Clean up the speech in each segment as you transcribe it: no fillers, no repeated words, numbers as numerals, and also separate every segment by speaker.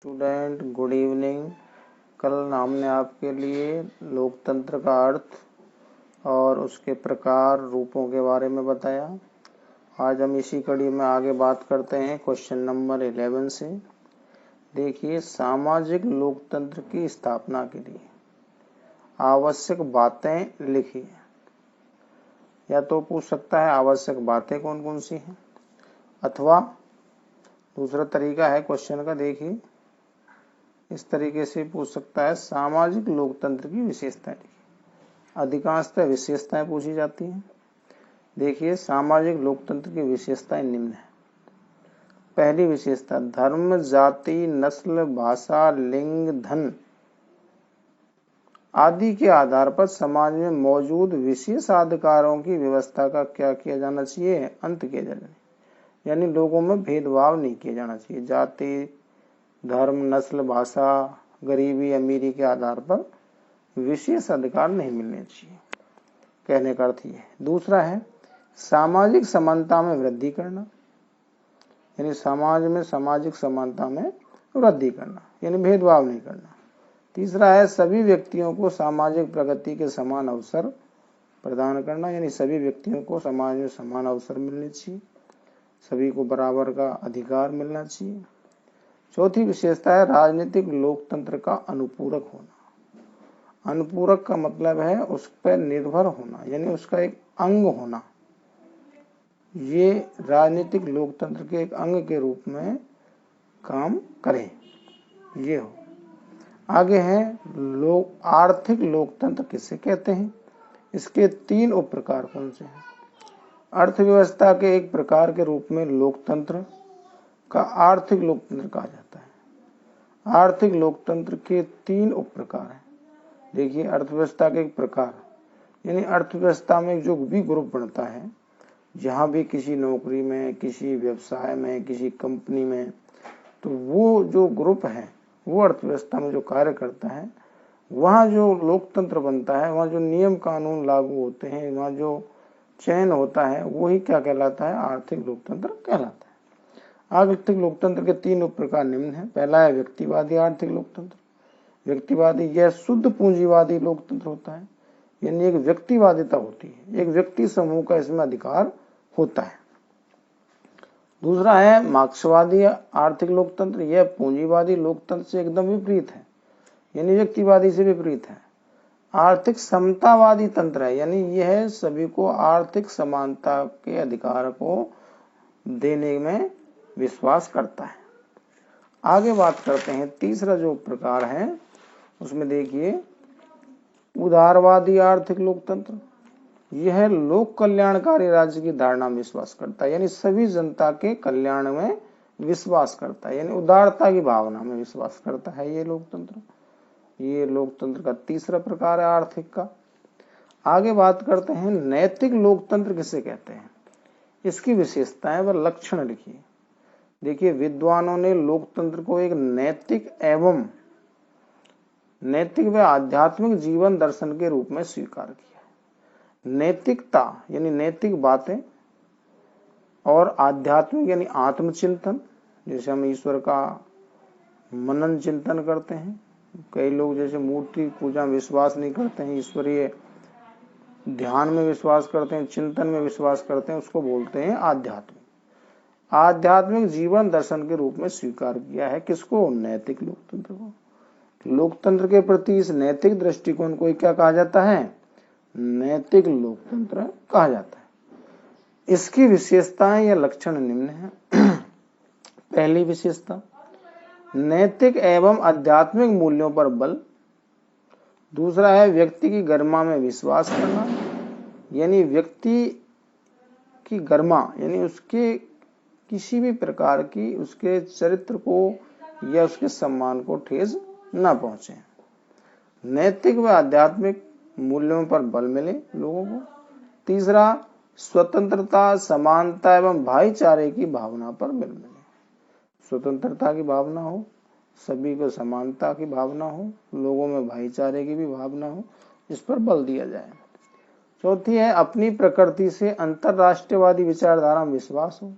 Speaker 1: Student good evening. कल हमने आपके लिए लोकतंत्र का अर्थ और उसके प्रकार रूपों के बारे में बताया। आज हम इसी कड़ी में आगे बात करते हैं क्वेश्चन नंबर 11 से। देखिए, सामाजिक लोकतंत्र की स्थापना के लिए आवश्यक बातें लिखिए। या तो पूछ सकता है आवश्यक बातें कौन कौन सी हैं, अथवा दूसरा तरीका है क्वेश्चन का। देखिए, इस तरीके से पूछ सकता है सामाजिक लोकतंत्र की विशेषताएं लिखिए। अधिकांशतः विशेषताएं पूछी जाती हैं। देखिए, सामाजिक लोकतंत्र की विशेषताएं निम्न है। पहली विशेषता, धर्म, जाति, नस्ल, भाषा, लिंग, धन आदि के आधार पर समाज में मौजूद विशेष अधिकारों की व्यवस्था का क्या किया जाना चाहिए, अंत किया जाना चाहिए। यानी लोगों में भेदभाव नहीं किया जाना चाहिए। जाति, धर्म, नस्ल, भाषा, गरीबी, अमीरी के आधार पर विशेष अधिकार नहीं मिलने चाहिए। कहने का अर्थ ये। दूसरा है सामाजिक समानता में वृद्धि करना, यानी समाज में सामाजिक समानता में वृद्धि करना, यानी भेदभाव नहीं करना। तीसरा है सभी व्यक्तियों को सामाजिक प्रगति के समान अवसर प्रदान करना, यानी सभी व्यक्तियों को समाज में समान अवसर मिलने चाहिए, सभी को बराबर का अधिकार मिलना चाहिए। चौथी विशेषता है राजनीतिक लोकतंत्र का अनुपूरक होना। अनुपूरक का मतलब है उस पर निर्भर होना, यानी उसका एक अंग होना। ये राजनीतिक लोकतंत्र के एक अंग के रूप में काम करे, ये हो। आगे है आर्थिक लोकतंत्र किसे कहते हैं, इसके 3 उप प्रकार कौन से हैं। अर्थव्यवस्था के एक प्रकार के रूप में लोकतंत्र का आर्थिक लोकतंत्र कहा जाता है। आर्थिक लोकतंत्र के 3 उप प्रकार हैं। देखिए, अर्थव्यवस्था के एक प्रकार, यानी अर्थव्यवस्था में जो भी ग्रुप बनता है, जहाँ भी किसी नौकरी में, किसी व्यवसाय में, किसी कंपनी में, तो वो जो ग्रुप है वो अर्थव्यवस्था में जो कार्य करता है, वहाँ जो लोकतंत्र बनता है, वहाँ जो नियम कानून लागू होते हैं, वहाँ जो चयन होता है, वही क्या कहलाता है, आर्थिक लोकतंत्र कहलाता है। आर्थिक लोकतंत्र के 3 उप प्रकार निम्न है। पहला है व्यक्तिवादी आर्थिक लोकतंत्र। व्यक्तिवादी यह शुद्ध पूंजीवादी लोकतंत्र होता है, यानी एक व्यक्तिवादिता होती है, एक व्यक्ति समूह का इसमें अधिकार होता है। दूसरा है मार्क्सवादी आर्थिक लोकतंत्र। यह पूंजीवादी लोकतंत्र से एकदम विपरीत है, यानी व्यक्तिवादी से विपरीत है। आर्थिक समतावादी तंत्र है, यानी यह सभी को आर्थिक समानता के अधिकार को देने में विश्वास करता है। आगे बात करते हैं तीसरा जो प्रकार है, उसमें देखिए उदारवादी आर्थिक लोकतंत्र। यह लोक कल्याणकारी राज्य की धारणा में विश्वास करता है, यानी सभी जनता के कल्याण में विश्वास करता है, यानी उदारता की भावना में विश्वास करता है ये लोकतंत्र। ये लोकतंत्र का तीसरा प्रकार है आर्थिक का। आगे बात करते हैं नैतिक लोकतंत्र किसे कहते हैं, इसकी विशेषताएं व लक्षण लिखिए। देखिए, विद्वानों ने लोकतंत्र को एक नैतिक व आध्यात्मिक जीवन दर्शन के रूप में स्वीकार किया। नैतिकता यानी नैतिक बातें, और आध्यात्मिक यानी आत्मचिंतन, जैसे हम ईश्वर का मनन चिंतन करते हैं। कई लोग जैसे मूर्ति पूजा में विश्वास नहीं करते हैं, ईश्वरीय ध्यान में विश्वास करते हैं, चिंतन में विश्वास करते हैं, उसको बोलते हैं आध्यात्मिक। आध्यात्मिक जीवन दर्शन के रूप में स्वीकार किया है किसको, नैतिक लोकतंत्र को। लोकतंत्र के प्रति इस नैतिक दृष्टिकोण को क्या कहा जाता है, नैतिक लोकतंत्र कहा जाता है। इसकी विशेषताएं या लक्षण निम्न है। पहली विशेषता, नैतिक एवं आध्यात्मिक मूल्यों पर बल। दूसरा है व्यक्ति की गरिमा में विश्वास करना, यानी व्यक्ति की गरिमा, यानी उसके किसी भी प्रकार की उसके चरित्र को या उसके सम्मान को ठेस न पहुंचे। नैतिक व आध्यात्मिक मूल्यों पर बल मिले लोगों को। तीसरा, स्वतंत्रता, समानता एवं भाईचारे की भावना पर बल मिले। स्वतंत्रता की भावना हो, सभी को समानता की भावना हो, लोगों में भाईचारे की भी भावना हो, इस पर बल दिया जाए। चौथी है अपनी प्रकृति से अंतरराष्ट्रीयवादी विचारधारा में विश्वास हो,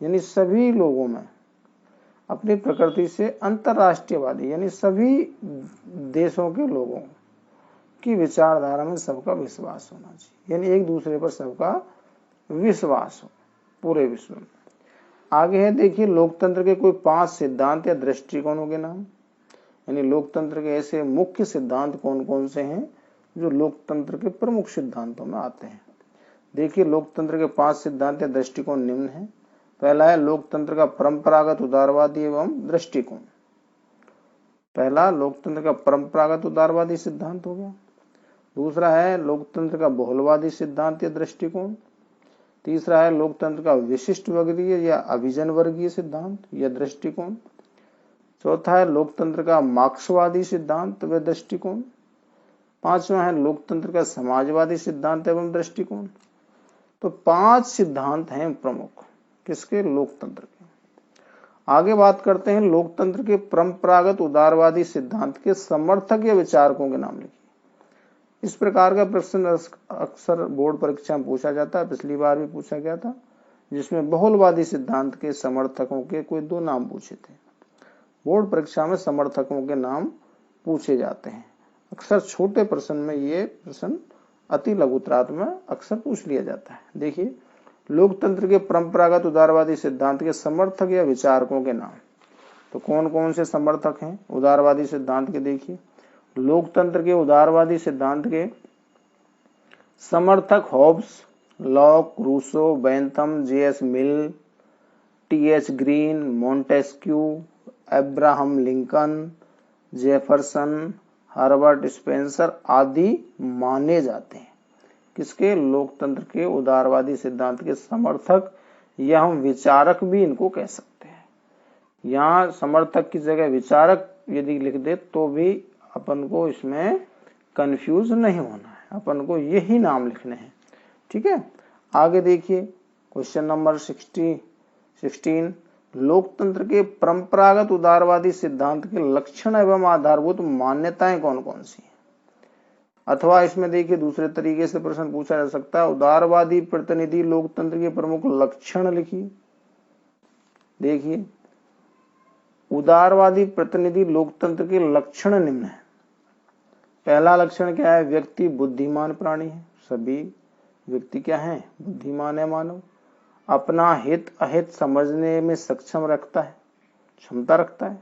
Speaker 1: यानी सभी लोगों में अपनी प्रकृति से अंतर्राष्ट्रीयवादी यानी सभी देशों के लोगों की विचारधारा में सबका विश्वास होना चाहिए, यानी एक दूसरे पर सबका विश्वास हो पूरे विश्व में। आगे है देखिए लोकतंत्र के कोई 5 सिद्धांत या दृष्टिकोणों के नाम, यानी लोकतंत्र के ऐसे मुख्य सिद्धांत कौन कौन से हैं जो लोकतंत्र के प्रमुख सिद्धांतों में आते हैं। देखिए लोकतंत्र के 5 सिद्धांत या दृष्टिकोण निम्न है। पहला है लोकतंत्र का परंपरागत उदारवादी एवं दृष्टिकोण। पहला लोकतंत्र का परंपरागत उदारवादी सिद्धांत हो गया। दूसरा है लोकतंत्र का बहुलवादी सिद्धांत या दृष्टिकोण। तीसरा है लोकतंत्र का विशिष्ट वर्गीय या अभिजन वर्गीय सिद्धांत या दृष्टिकोण। चौथा है लोकतंत्र का मार्क्सवादी सिद्धांत व दृष्टिकोण। पांचवा है लोकतंत्र का समाजवादी सिद्धांत एवं दृष्टिकोण। तो 5 सिद्धांत हैं प्रमुख किसके, लोकतंत्र के। आगे बात करते हैं लोकतंत्र के परंपरागत उदारवादी सिद्धांत के समर्थक या विचारकों के नाम लिखिए। इस प्रकार का प्रश्न अक्सर बोर्ड परीक्षा में पूछा जाता है, पिछली बार भी पूछा गया था, जिसमें बहुलवादी सिद्धांत के समर्थकों के कोई 2 नाम पूछे थे। बोर्ड परीक्षा में समर्थकों के नाम पूछे जाते हैं। अक्सर छोटे प्रश्न में ये प्रश्न अति लघुत्रात में अक्सर पूछ लिया जाता है। देखिए लोकतंत्र के परंपरागत उदारवादी सिद्धांत के समर्थक या विचारकों के नाम, तो कौन कौन से समर्थक हैं उदारवादी सिद्धांत के। देखिए लोकतंत्र के उदारवादी सिद्धांत के समर्थक Hobbes, Locke, Rousseau, Bentham, J S. Mill, T H. Green, Montesquieu, Abraham Lincoln, Jefferson, Herbert Spencer आदि माने जाते हैं। किसके, लोकतंत्र के उदारवादी सिद्धांत के समर्थक या हम विचारक भी इनको कह सकते हैं। यहाँ समर्थक की जगह विचारक यदि लिख दे तो भी अपन को इसमें कंफ्यूज नहीं होना है, अपन को यही नाम लिखने हैं। ठीक है, आगे देखिए क्वेश्चन नंबर 16 लोकतंत्र के परंपरागत उदारवादी सिद्धांत के लक्षण एवं आधारभूत मान्यताएं कौन कौन सी हैं। अथवा इसमें देखिए दूसरे तरीके से प्रश्न पूछा जा सकता है, उदारवादी प्रतिनिधि लोकतंत्र के प्रमुख लक्षण लिखिए। देखिए उदारवादी प्रतिनिधि लोकतंत्र के लक्षण निम्न है। पहला लक्षण क्या है, व्यक्ति बुद्धिमान प्राणी है। सभी व्यक्ति क्या है, बुद्धिमान है मानव। अपना हित अहित समझने में सक्षम रखता है, क्षमता रखता है,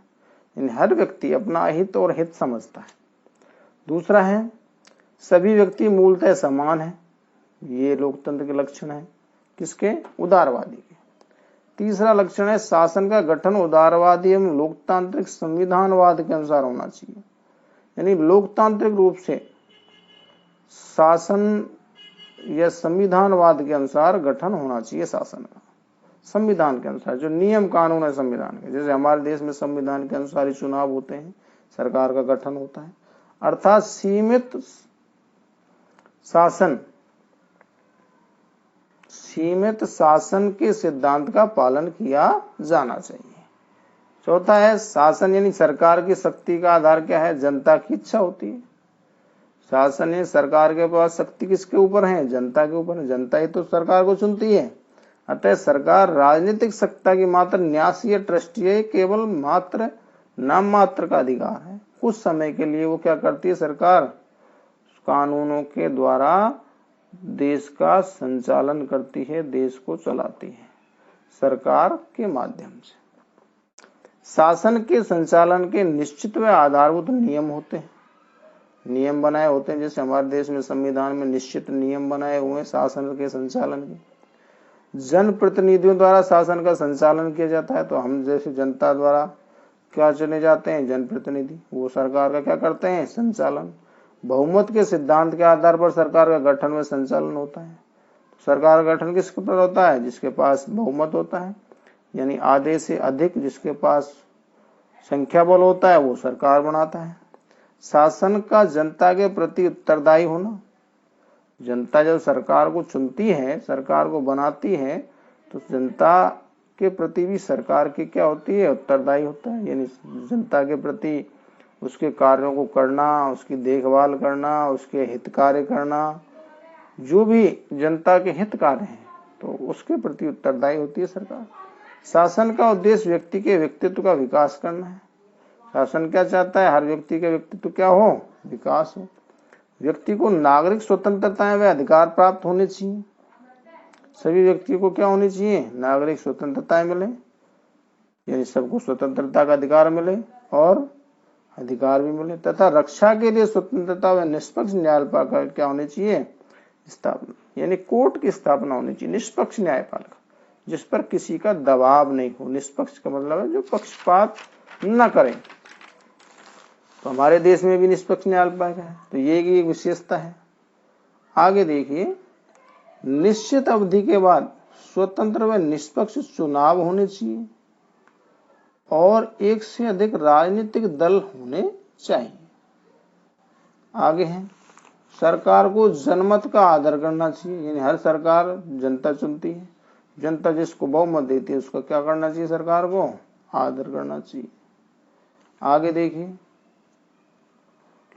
Speaker 1: यानी हर व्यक्ति अपना हित और हित समझता है। दूसरा है सभी व्यक्ति मूलतः समान है। ये लोकतंत्र के लक्षण है किसके, उदारवादी के। तीसरा लक्षण है शासन का गठन उदारवादी एवं लोकतांत्रिक संविधानवाद के अनुसार होना चाहिए, यानी लोकतांत्रिक रूप से शासन या संविधानवाद के अनुसार गठन होना चाहिए शासन का, संविधान के अनुसार जो नियम कानून है संविधान के। जैसे हमारे देश में संविधान के अनुसार ही चुनाव होते हैं, सरकार का गठन होता है, अर्थात सीमित शासन के सिद्धांत का पालन किया जाना चाहिए। चौथा है शासन यानी सरकार की शक्ति का आधार क्या है, जनता की इच्छा होती है। शासन यानी सरकार के पास शक्ति किसके ऊपर है, जनता के ऊपर है। जनता ही तो सरकार को चुनती है। अतः सरकार राजनीतिक सत्ता की मात्र न्यास या ट्रस्टी है, केवल मात्र नाम मात्र का अधिकार है। कुछ समय के लिए वो क्या करती है, सरकार कानूनों के द्वारा देश का संचालन करती है, देश को चलाती है सरकार के माध्यम से। शासन के संचालन के निश्चित व आधारभूत नियम होते हैं, नियम बनाए होते हैं। जैसे हमारे देश में संविधान में निश्चित नियम बनाए हुए हैं शासन के संचालन के। जन प्रतिनिधियों द्वारा शासन का संचालन किया जाता है। तो हम जैसे जनता द्वारा क्या चुने जाते हैं, जनप्रतिनिधि, वो सरकार का क्या करते हैं, संचालन। बहुमत के सिद्धांत के आधार पर सरकार का गठन व संचालन होता है। सरकार का गठन किसके पर होता है, जिसके पास बहुमत होता है, यानी आधे से अधिक जिसके पास संख्या बल होता है वो सरकार बनाता है। शासन का जनता के प्रति उत्तरदायी होना, जनता जब सरकार को चुनती है, सरकार को बनाती है, तो जनता के प्रति भी सरकार की क्या होती है, उत्तरदायी होता है। यानी जनता के प्रति उसके कार्यों को करना, उसकी देखभाल करना, उसके हित कार्य करना, जो भी जनता के हित कार्य हैं तो उसके प्रति उत्तरदायी होती है सरकार। शासन का उद्देश्य व्यक्ति के व्यक्तित्व का विकास करना है। शासन क्या चाहता है? हर व्यक्ति के व्यक्तित्व क्या हो? विकास हो। व्यक्ति को नागरिक स्वतंत्रताएं व अधिकार प्राप्त होने चाहिए। सभी व्यक्ति को क्या होनी चाहिए? नागरिक स्वतंत्रताएं मिले, यानी सबको स्वतंत्रता का अधिकार मिले और अधिकार भी मिले, तथा रक्षा के लिए स्वतंत्रता व निष्पक्ष न्यायपालिका क्या होनी चाहिए? स्थापना, यानी कोर्ट की स्थापना होनी चाहिए, निष्पक्ष न्यायपालिका, जिस पर किसी का दबाव नहीं हो। निष्पक्ष का मतलब है जो पक्षपात न करें। तो हमारे देश में भी निष्पक्ष न्यायपालिका है, तो ये की एक विशेषता है। आगे देखिए, निश्चित अवधि के बाद स्वतंत्र व निष्पक्ष चुनाव होने चाहिए और एक से अधिक राजनीतिक दल होने चाहिए। आगे है, सरकार को जनमत का आदर करना चाहिए, यानी हर सरकार जनता चुनती है, जनता जिसको बहुमत देती है उसका क्या करना चाहिए? सरकार को आदर करना चाहिए। आगे देखिए,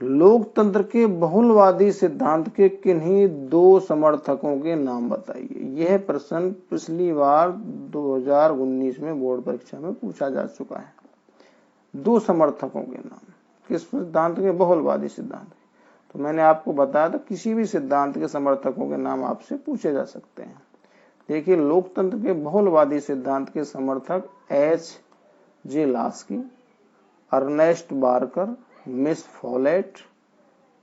Speaker 1: लोकतंत्र के बहुलवादी सिद्धांत के किन्हीं दो समर्थकों के नाम बताइए। यह प्रश्न पिछली बार 2019 में बोर्ड परीक्षा में पूछा जा चुका है। दो समर्थकों के नाम किस सिद्धांत के? बहुलवादी सिद्धांत। तो मैंने आपको बताया था किसी भी सिद्धांत के समर्थकों के नाम आपसे पूछे जा सकते हैं। देखिए, लोकतंत्र के बहुलवादी सिद्धांत के समर्थक H.J. Laski, Ernest Barker, Miss Follett,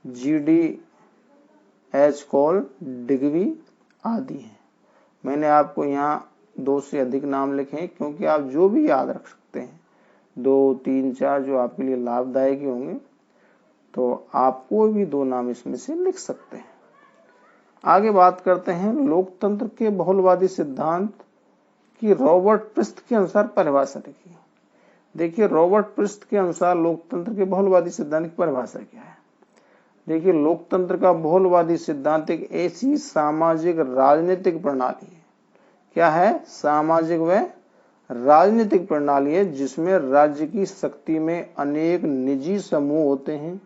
Speaker 1: G.D.H. Cole, Duguit आदि हैं। मैंने आपको यहाँ 2 से अधिक नाम लिखे हैं क्योंकि आप जो भी याद रख सकते हैं, 2, 3, 4 जो आपके लिए लाभदायक होंगे, तो आप कोई भी 2 नाम इसमें से लिख सकते हैं। आगे बात करते हैं लोकतंत्र के बहुलवादी सिद्धांत की रॉबर्ट प्रिस्ट के अनुसार परिभाषा लिखी। देखिए, रॉबर्ट प्रिस्ट के अनुसार लोकतंत्र के बहुलवादी सिद्धांत की परिभाषा क्या है? देखिए, लोकतंत्र का बहुलवादी सिद्धांत एक ऐसी सामाजिक राजनीतिक प्रणाली है। क्या है? सामाजिक व राजनीतिक प्रणाली है जिसमें राज्य की शक्ति में अनेक निजी समूह होते हैं।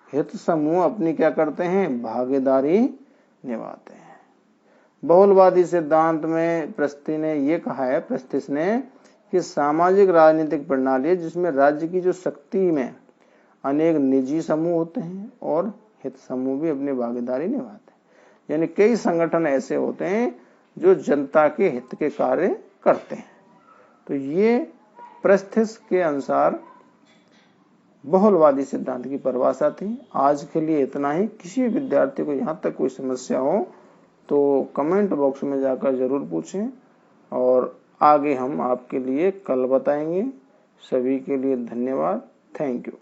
Speaker 1: हित समूह अपनी क्या करते हैं? भागीदारी निभाते हैं। बहुलवादी सिद्धांत में प्रिस्ट ने ये कहा है, प्रिस्ट ने, कि सामाजिक राजनीतिक प्रणाली है जिसमें राज्य की जो शक्ति में अनेक निजी समूह होते हैं और हित समूह भी अपनी भागीदारी निभाते हैं। यानी कई संगठन ऐसे होते हैं जो जनता के हित के कार्य करते हैं। तो ये प्रिस्ट के अनुसार बहुलवादी सिद्धांत की परिभाषा थी। आज के लिए इतना ही। किसी भी विद्यार्थी को यहाँ तक कोई समस्या हो तो कमेंट बॉक्स में जाकर जरूर पूछें और आगे हम आपके लिए कल बताएंगे। सभी के लिए धन्यवाद। Thank you.